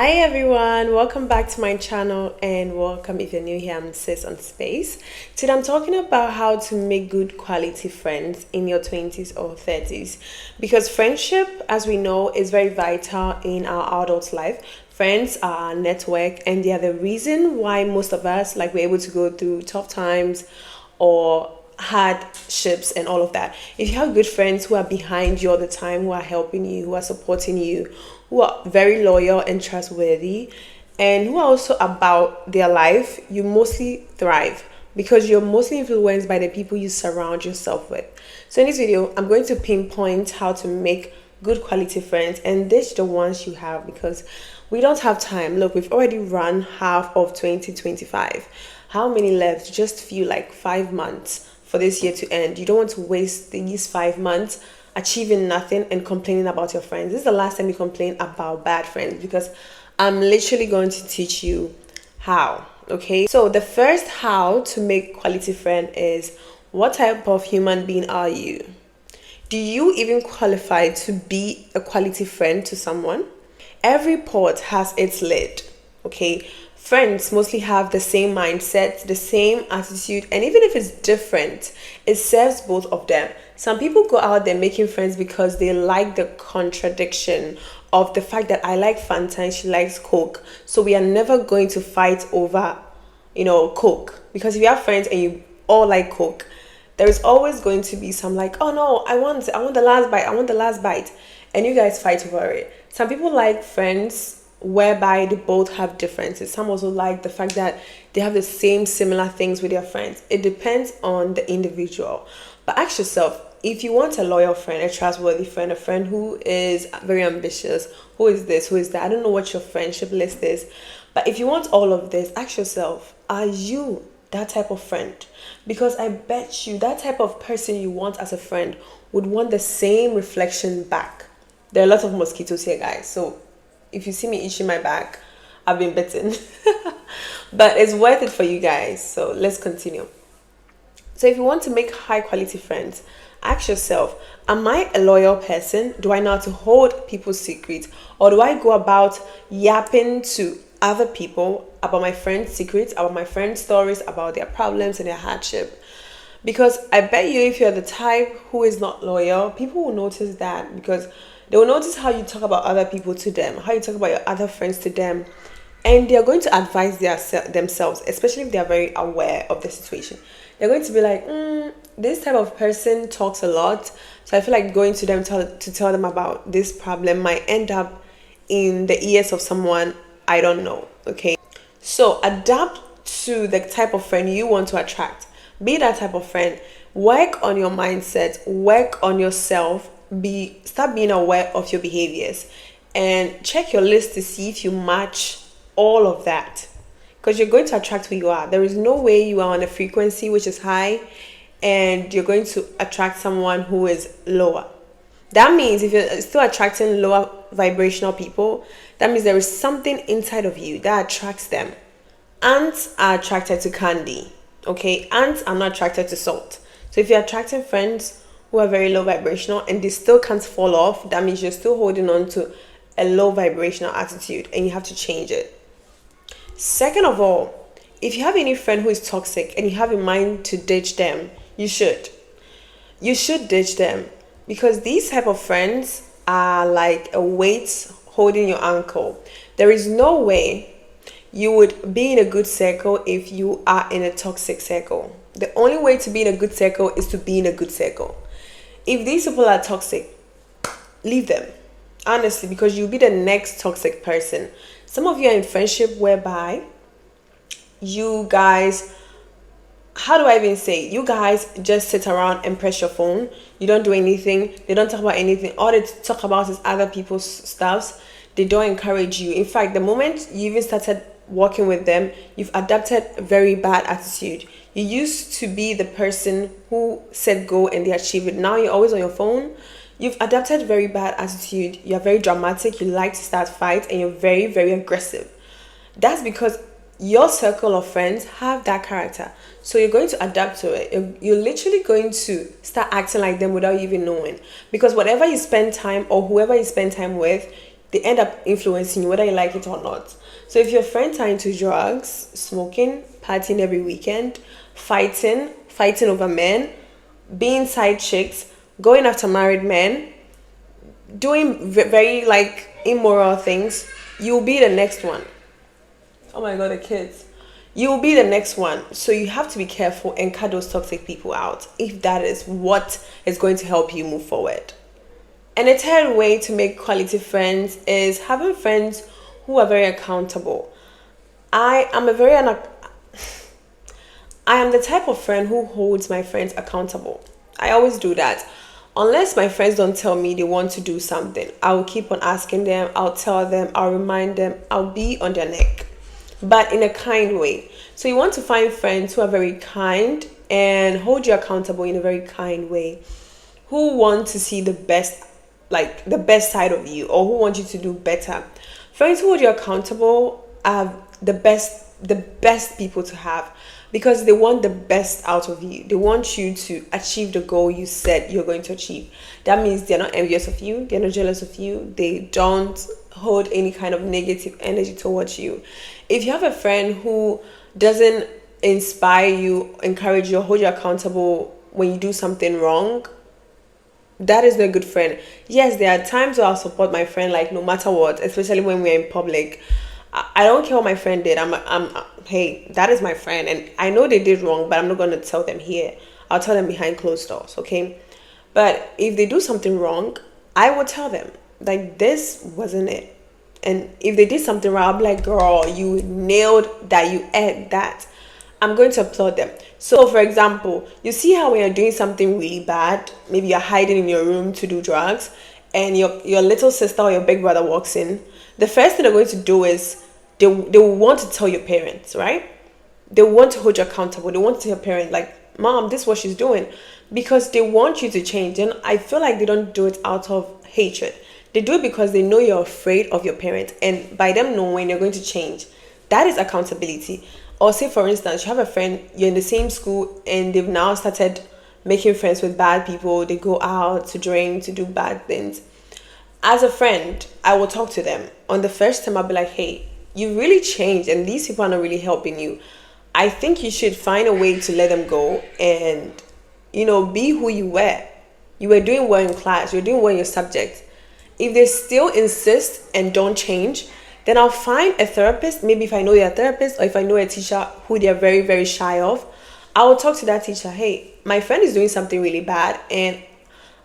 Hi everyone, welcome back to my channel and welcome if you're new here. I'm Sis on Space. Today I'm talking about how to make good quality friends in your 20s or 30s because friendship, as we know, is very vital in our adult life. Friends are our network and they are the reason why most of us we're able to go through tough times or hardships and all of that. If you have good friends who are behind you all the time, who are helping you, who are supporting you, who are very loyal and trustworthy, and who are also about their life, you mostly thrive because you're mostly influenced by the people you surround yourself with. So in this video, I'm going to pinpoint how to make good quality friends and ditch the ones you have because we don't have time. Look, we've already run half of 2025. How many left? Just feel like 5 months for this year to end. You don't want to waste these 5 months achieving nothing and complaining about your friends. This is the last time you complain about bad friends because I'm literally going to teach you how. Okay, so the first how to make quality friend is, what type of human being are you? Do you even qualify to be a quality friend to someone? Every pot has its lid. Okay, friends mostly have the same mindset, the same attitude, and even if it's different, it serves both of them. Some people go out there making friends because they like the contradiction of the fact that I like Fanta and she likes Coke, so we are never going to fight over, Coke. Because if you have friends and you all like Coke, there is always going to be some like, oh no, I want the last bite, and you guys fight over it. Some people like friends whereby they both have differences. Some also like the fact that they have the same similar things with their friends. It depends on the individual. But ask yourself, if you want a loyal friend, a trustworthy friend, a friend who is very ambitious, who is this, who is that, I don't know what your friendship list is, but if you want all of this, ask yourself, are you that type of friend? Because I bet you that type of person you want as a friend would want the same reflection back. There are a lot of mosquitoes here, guys, so if you see me itching my back, I've been bitten. But it's worth it for you guys. So let's continue. So if you want to make high quality friends, ask yourself, am I a loyal person? Do I know how to hold people's secrets? Or do I go about yapping to other people about my friends' secrets, about my friends' stories, about their problems and their hardship? Because I bet you if you're the type who is not loyal, people will notice that because they will notice how you talk about other people to them, how you talk about your other friends to them, and they are going to advise themselves, especially if they are very aware of the situation. They're going to be like, this type of person talks a lot, so I feel like going to them to tell them about this problem might end up in the ears of someone I don't know. Okay, so adapt to the type of friend you want to attract. Be that type of friend. Work on your mindset, work on yourself, start being aware of your behaviors and check your list to see if you match all of that, because you're going to attract who you are. There is no way you are on a frequency which is high and you're going to attract someone who is lower. That means if you're still attracting lower vibrational people, that means there is something inside of you that attracts them. Ants are attracted to candy. Okay, ants are not attracted to salt. So if you're attracting friends who are very low vibrational and they still can't fall off, that means you're still holding on to a low vibrational attitude and you have to change it. Second of all, if you have any friend who is toxic and you have in mind to ditch them, you should ditch them, because these type of friends are like a weight holding your ankle. There is no way you would be in a good circle if you are in a toxic circle. The only way to be in a good circle is to be in a good circle. If these people are toxic, leave them, honestly, because you'll be the next toxic person. Some of you are in friendship whereby you guys, how do I even say, you guys just sit around and press your phone. You don't do anything. They don't talk about anything. All they talk about is other people's stuffs. They don't encourage you. In fact, the moment you even started working with them, you've adapted a very bad attitude. You used to be the person who said go and they achieve it. Now you're always on your phone. You've adapted a very bad attitude. You're very dramatic. You like to start fights and you're very, very aggressive. That's because your circle of friends have that character. So you're going to adapt to it. You're literally going to start acting like them without you even knowing. Because whatever you spend time or whoever you spend time with, they end up influencing you whether you like it or not. So if your friends are into drugs, smoking, partying every weekend, fighting over men, being side chicks, going after married men, doing very like immoral things, you'll be the next one. Oh my god, the kids. You will be the next one. So you have to be careful and cut those toxic people out if that is what is going to help you move forward. And a third way to make quality friends is having friends who are very accountable. I am I am the type of friend who holds my friends accountable. I always do that. Unless my friends don't tell me they want to do something, I will keep on asking them, I'll tell them, I'll remind them, I'll be on their neck, but in a kind way. So you want to find friends who are very kind and hold you accountable in a very kind way, who want to see the best, like the best side of you, or who want you to do better. Friends who hold you accountable are the best people to have, because they want the best out of you. They want you to achieve the goal you said you're going to achieve. That means they're not envious of you, they're not jealous of you, they don't hold any kind of negative energy towards you. If you have a friend who doesn't inspire you, encourage you, hold you accountable when you do something wrong, that is not a good friend. Yes, there are times where I'll support my friend, like no matter what, especially when we're in public. I don't care what my friend did. Hey, that is my friend, and I know they did wrong, but I'm not going to tell them here. I'll tell them behind closed doors, okay? But if they do something wrong, I will tell them, like, this wasn't it. And if they did something wrong, I'll be like, girl, you nailed that, you aired that. I'm going to applaud them. So, for example, you see how when you're doing something really bad, maybe you're hiding in your room to do drugs, and your little sister or your big brother walks in, the first thing they're going to do is they will want to tell your parents, right? They want to hold you accountable. They want to tell your parents, like, mom, this is what she's doing, because they want you to change. And I feel like they don't do it out of hatred. They do it because they know you're afraid of your parents, and by them knowing you're going to change, that is accountability. Or say, for instance, you have a friend, you're in the same school, and they've now started making friends with bad people. They go out to drink, to do bad things. As a friend, I will talk to them. On the first time, I'll be like, hey, you really changed, and these people are not really helping you. I think you should find a way to let them go and, be who you were. You were doing well in class. You're doing well in your subject. If they still insist and don't change, then I'll find a therapist. Maybe if I know they're a therapist, or if I know a teacher who they're very, very shy of, I will talk to that teacher. Hey, my friend is doing something really bad, and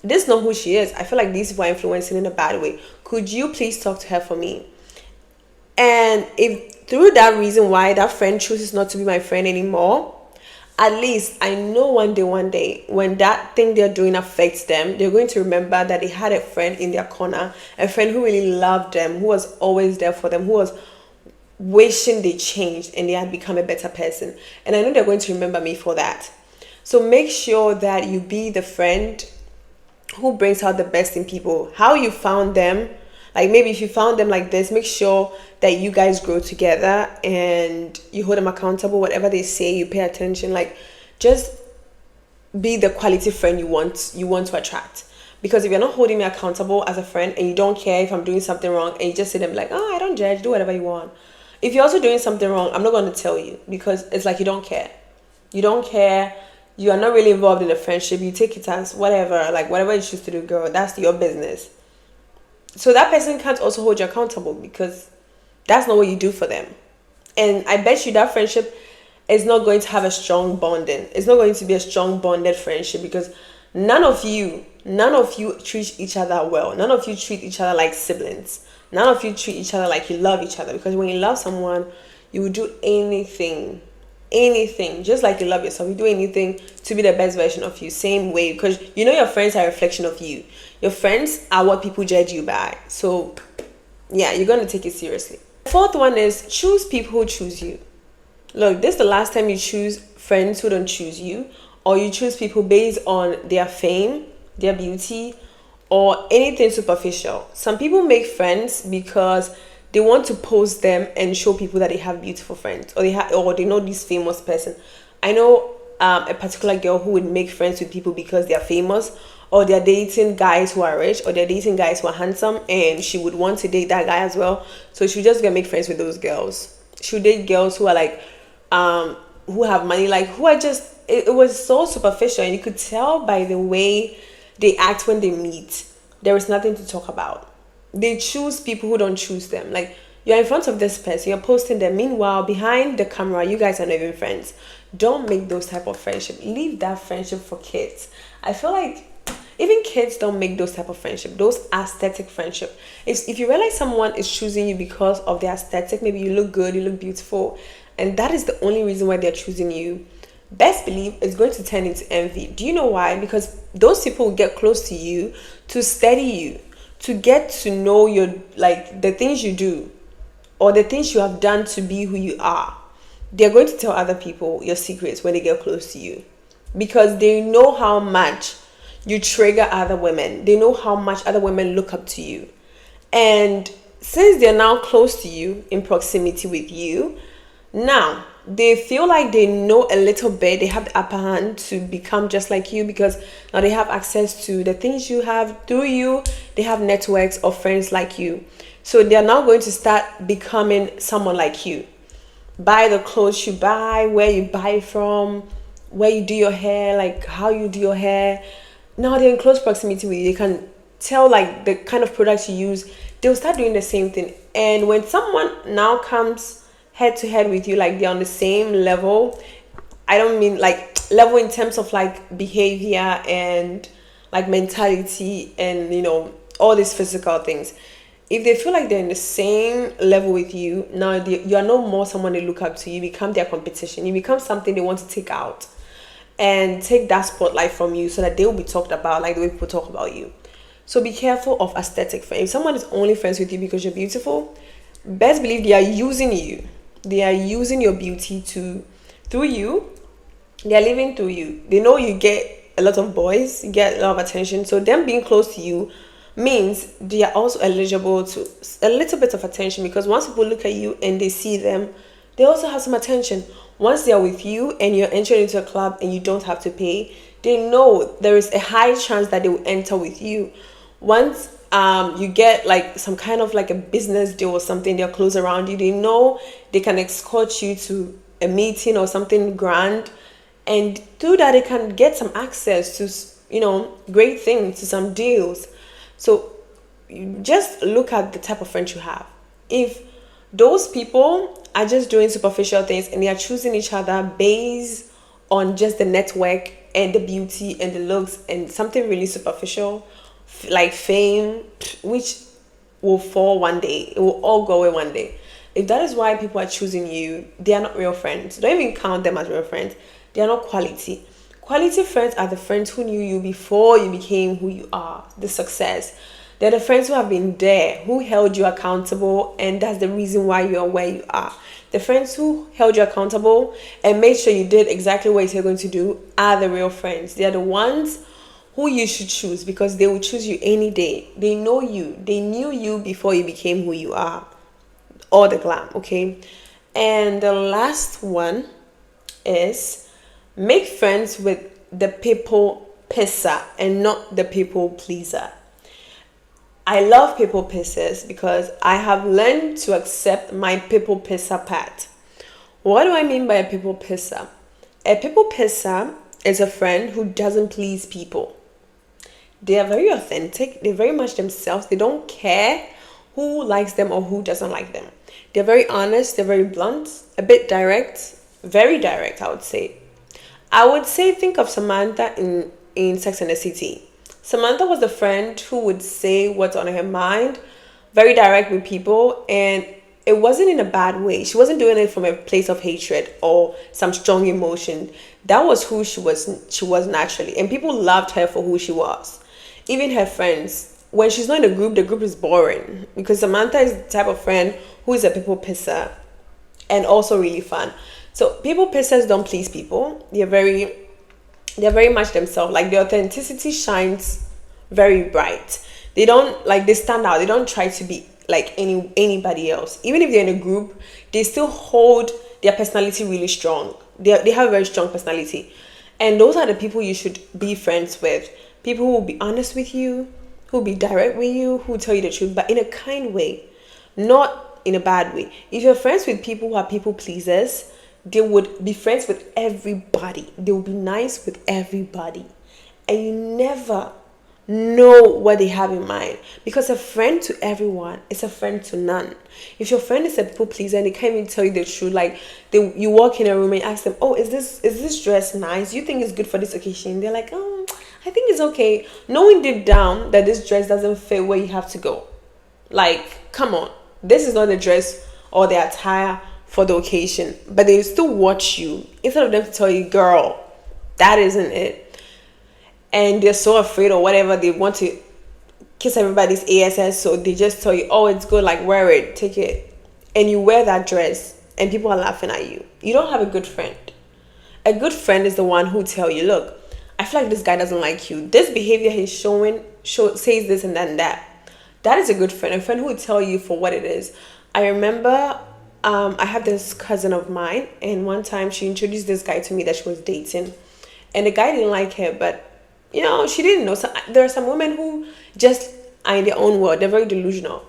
this is not who she is. I feel like these people are influencing in a bad way. Could you please talk to her for me? And if through that reason why that friend chooses not to be my friend anymore, at least I know one day when that thing they're doing affects them, they're going to remember that they had a friend in their corner, a friend who really loved them, who was always there for them, who was wishing they changed and they had become a better person. And I know they're going to remember me for that. So make sure that you be the friend who brings out the best in people. How you found them, like maybe if you found them like this, make sure that you guys grow together and you hold them accountable. Whatever they say, you pay attention. Like, just be the quality friend you want to attract. Because if you're not holding me accountable as a friend, and you don't care if I'm doing something wrong, and you just say them like, oh, I don't judge, do whatever you want. If you're also doing something wrong, I'm not going to tell you, because it's like you don't care. You don't care. You are not really involved in the friendship. You take it as whatever, like whatever you choose to do, girl, that's your business. So that person can't also hold you accountable, because that's not what you do for them. And I bet you that friendship is not going to have a strong bonding. It's not going to be a strong bonded friendship, because none of you treat each other well. None of you treat each other like siblings. None of you treat each other like you love each other. Because when you love someone, you will do anything, just like you love yourself. You do anything to be the best version of you, same way, because your friends are a reflection of you. Your friends are what people judge you by. So yeah, you're going to take it seriously. The fourth one is choose people who choose you. Look, this is the last time you choose friends who don't choose you, or you choose people based on their fame, their beauty, or anything superficial. Some people make friends because they want to post them and show people that they have beautiful friends, or they know this famous person. I know a particular girl who would make friends with people because they are famous, or they're dating guys who are rich, or they're dating guys who are handsome, and she would want to date that guy as well. So she would just go make friends with those girls. She would date girls who are like, who have money, like who are just, it was so superficial, and you could tell by the way they act when they meet. There is nothing to talk about. They choose people who don't choose them. Like, you're in front of this person, you're posting them. Meanwhile, behind the camera, you guys are not even friends. Don't make those type of friendship. Leave that friendship for kids. I feel like even kids don't make those type of friendship. Those aesthetic friendship. If you realize someone is choosing you because of their aesthetic, maybe you look good, you look beautiful, and that is the only reason why they're choosing you, best believe it's going to turn into envy. Do you know why? Because those people will get close to you to study you, to get to know your, like, the things you do or the things you have done to be who you are. They're going to tell other people your secrets when they get close to you, because they know how much you trigger other women. They know how much other women look up to you. And since they're now close to you, in proximity with you, now they feel like they know a little bit. They have the upper hand to become just like you, because now they have access to the things you have through you. They have networks of friends like you. So they are now going to start becoming someone like you. Buy the clothes you buy, where you buy from, where you do your hair, like how you do your hair. Now they're in close proximity with you. They can tell like the kind of products you use. They'll start doing the same thing. And when someone now comes head to head with you, like they're on the same level, I don't mean like level in terms of like behavior and like mentality and, you know, all these physical things. If they feel like they're in the same level with you, now you are no more someone they look up to. You become their competition. You become something they want to take out and take that spotlight from you, so that they will be talked about like the way people talk about you. So be careful of aesthetic friends. If someone is only friends with you because you're beautiful, best believe they are using you. They are using your beauty through you. They are living through you. They know you get a lot of boys, you get a lot of attention. So them being close to you means they are also eligible to a little bit of attention, because once people look at you and they see them, they also have some attention. Once they are with you and you're entering into a club and you don't have to pay, they know there is a high chance that they will enter with you. Once you get like some kind of like a business deal or something, they're close around you, they know they can escort you to a meeting or something grand, and through that they can get some access to, you know, great things, to some deals. So you just look at the type of friends you have. If those people are just doing superficial things and they are choosing each other based on just the network and the beauty and the looks and something really superficial like fame, which will fall one day, it will all go away one day. If that is why people are choosing you, they are not real friends. Don't even count them as real friends. They are not quality. Quality friends are the friends who knew you before you became who you are, the success. They're the friends who have been there, who held you accountable, and that's the reason why you are where you are. The friends who held you accountable and made sure you did exactly what you're going to do are the real friends. They are the ones who you should choose, because they will choose you any day. They know you. They knew you before you became who you are. All the glam, okay? And the last one is make friends with the people pisser and not the people pleaser. I love people pissers because I have learned to accept my people pisser part. What do I mean by a people pisser? A people pisser is a friend who doesn't please people. They are very authentic. They're very much themselves. They don't care who likes them or who doesn't like them. They're very honest. They're very blunt, a bit direct, very direct, I would say. Think of Samantha in Sex and the City. Samantha was the friend who would say what's on her mind, very direct with people, and it wasn't in a bad way. She wasn't doing it from a place of hatred or some strong emotion. That was who she was naturally, and people loved her for who she was. Even her friends, when she's not in a group, the group is boring, because Samantha is the type of friend who is a people pisser and also really fun. So people pissers don't please people. They're very much themselves. Like, the authenticity shines very bright. They stand out. They don't try to be like anybody else. Even if they're in a group, they still hold their personality really strong. They have a very strong personality. And those are the people you should be friends with. People who will be honest with you, who will be direct with you, who will tell you the truth, but in a kind way, not in a bad way. If you're friends with people who are people pleasers, they would be friends with everybody. They will be nice with everybody. And you never know what they have in mind, because a friend to everyone is a friend to none. If your friend is a people pleaser and they can't even tell you the truth, like you walk in a room and ask them, oh, is this dress nice, you think it's good for this occasion? They're like, oh, I think it's okay, knowing deep down that this dress doesn't fit where you have to go. Like, come on, this is not the dress or the attire for the occasion, but they still watch you instead of them to tell you, girl, that isn't it. And they're so afraid or whatever, they want to kiss everybody's ass, so they just tell you, oh, it's good, like, wear it, take it. And you wear that dress and people are laughing at you. You don't have a good friend. A good friend is the one who tell you, look, I feel like this guy doesn't like you, this behavior he's says this and that and that. That is a good friend, a friend who will tell you for what it is. I remember I have this cousin of mine, and one time she introduced this guy to me that she was dating, and the guy didn't like her, but she didn't know. So there are some women who just are in their own world. They're very delusional.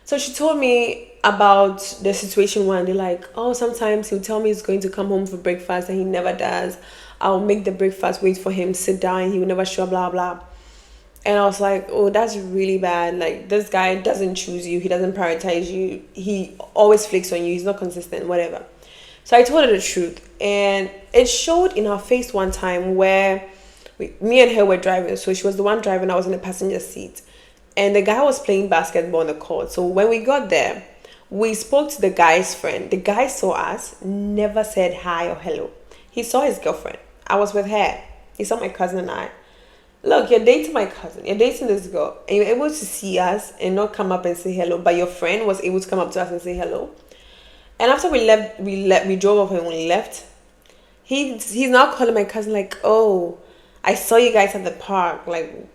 So she told me about the situation one. They're like, oh, sometimes he'll tell me he's going to come home for breakfast and he never does. I'll make the breakfast, wait for him, sit down, and he will never show up, blah, blah. And I was like, oh, that's really bad. Like, this guy doesn't choose you. He doesn't prioritize you. He always flicks on you. He's not consistent, whatever. So I told her the truth. And it showed in her face one time where me and her were driving. So she was the one driving, I was in the passenger seat, and the guy was playing basketball on the court. So when we got there, we spoke to the guy's friend. The guy saw us, never said hi or hello. He saw his girlfriend. I was with her. He saw my cousin and I. Look, you're dating my cousin, you're dating this girl, and you're able to see us and not come up and say hello, but your friend was able to come up to us and say hello. And after we drove off, and we left, he's now calling my cousin like, oh, I saw you guys at the park. Like,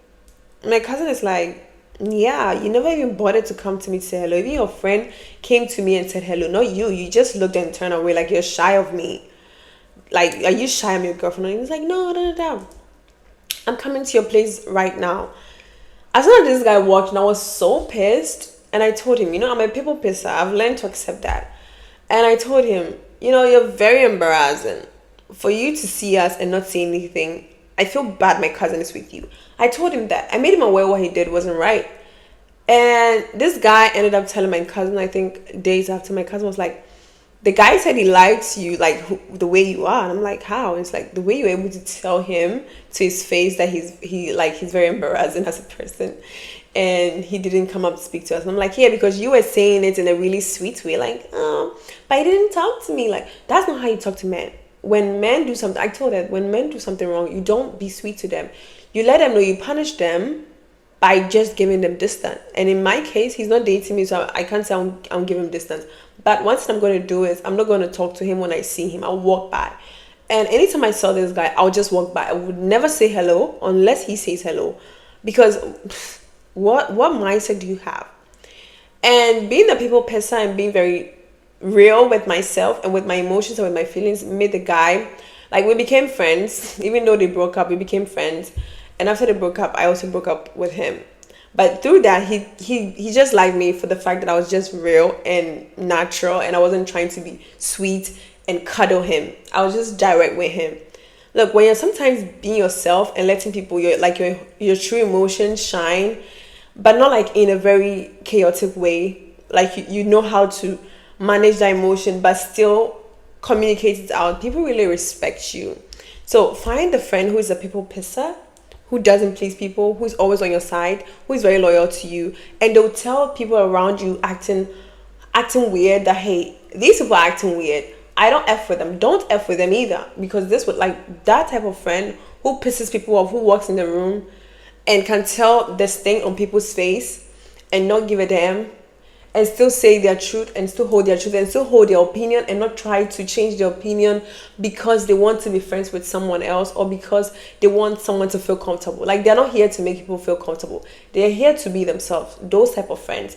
my cousin is like, yeah, you never even bothered to come to me to say hello. Even your friend came to me and said hello. Not you. You just looked and turned away like you're shy of me. Like, are you shy of your girlfriend? And he's like, no. I'm coming to your place right now. As soon as this guy walked in, I was so pissed. And I told him, I'm a people pisser. I've learned to accept that. And I told him, you're very embarrassing. For you to see us and not say anything, I feel bad my cousin is with you. I told him that. I made him aware what he did wasn't right. And this guy ended up telling my cousin, I think days after, my cousin was like, the guy said he likes you, like, the way you are. And I'm like, how? It's like the way you're able to tell him to his face that he's very embarrassing as a person. And he didn't come up to speak to us. And I'm like, yeah, because you were saying it in a really sweet way. Like, oh, but he didn't talk to me. Like, that's not how you talk to men. When men do something, I told her, when men do something wrong, you don't be sweet to them. You let them know, you punish them by just giving them distance. And in my case, he's not dating me, so I can't say I'm giving him distance. But one thing I'm going to do is, I'm not going to talk to him when I see him. I'll walk by. And anytime I saw this guy, I'll just walk by. I would never say hello unless he says hello. Because what mindset do you have? And being a people person and being very real with myself and with my emotions and with my feelings made the guy, like, we became friends. Even though they broke up, we became friends. And after they broke up, I also broke up with him. But through that, he just liked me for the fact that I was just real and natural, and I wasn't trying to be sweet and cuddle him. I was just direct with him. Look, when you're sometimes being yourself and letting people your true emotions shine, but not like in a very chaotic way, like you know how to manage that emotion but still communicate it out, people really respect you. So find a friend who is a people pisser, who doesn't please people, who's always on your side, who is very loyal to you, and they'll tell people around you acting weird that, hey, these people are acting weird, I don't F with them. Don't F with them either, because this would, like, that type of friend who pisses people off, who walks in the room and can tell this thing on people's face and not give a damn, and still say their truth and still hold their truth and still hold their opinion and not try to change their opinion because they want to be friends with someone else or because they want someone to feel comfortable. Like, they're not here to make people feel comfortable. They're here to be themselves. Those type of friends.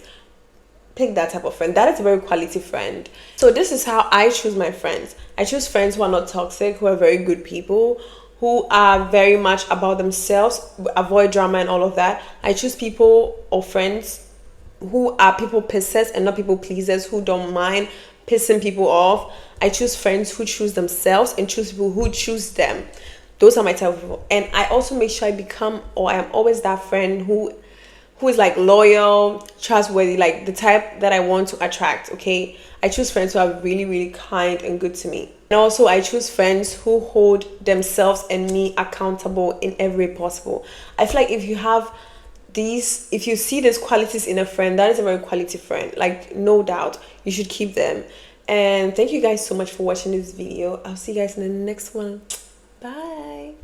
Pick that type of friend. That is a very quality friend. So this is how I choose my friends. I choose friends who are not toxic, who are very good people, who are very much about themselves, avoid drama and all of that. I choose people or friends who are people pleasers and not people pleasers, who don't mind pissing people off. I choose friends who choose themselves and choose people who choose them. Those are my type of people. And I also make sure I become, or I am always that friend who is like loyal, trustworthy, like the type that I want to attract. Okay, I choose friends who are really, really kind and good to me. And also I choose friends who hold themselves and me accountable in every way possible. I feel like if you see these qualities in a friend, that is a very quality friend, like no doubt you should keep them. And thank you guys so much for watching this video. I'll see you guys in the next one. Bye.